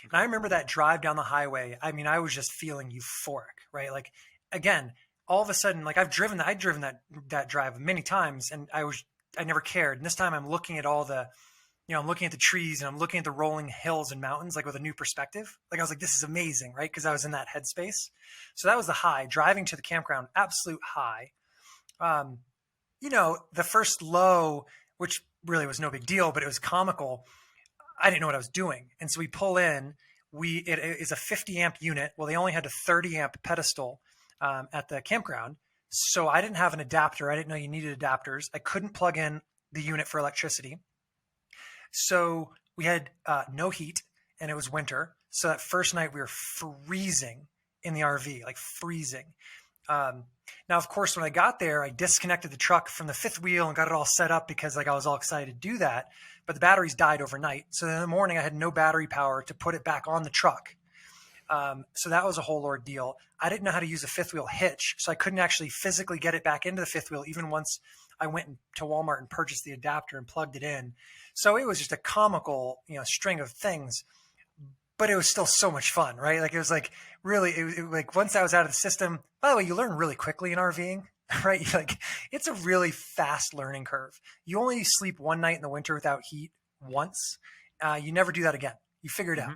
And I remember that drive down the highway. I mean, I was just feeling euphoric, right? Like, again, all of a sudden, like I'd driven that drive many times, and I never cared. And this time, I'm looking at all the, I'm looking at the trees and I'm looking at the rolling hills and mountains, like with a new perspective. Like I was like, this is amazing, right? Because I was in that headspace. So that was the high. Driving to the campground, absolute high. Um, the first low, which really was no big deal, but it was comical. I didn't know what I was doing. And so we pull in, it is a 50 amp unit. Well, they only had a 30 amp pedestal at the campground. So I didn't have an adapter. I didn't know you needed adapters. I couldn't plug in the unit for electricity. So we had no heat and it was winter. So that first night we were freezing in the RV, like freezing. Now, of course, when I got there, I disconnected the truck from the fifth wheel and got it all set up because like I was all excited to do that. But the batteries died overnight. So in the morning, I had no battery power to put it back on the truck. So that was a whole ordeal. I didn't know how to use a fifth wheel hitch, so I couldn't actually physically get it back into the fifth wheel, even once I went to Walmart and purchased the adapter and plugged it in. So it was just a comical, string of things, but it was still so much fun, right? Like it was like really, like once I was out of the system. By the way, you learn really quickly in RVing, right? Like it's a really fast learning curve. You only sleep one night in the winter without heat once. You never do that again. You figure it out.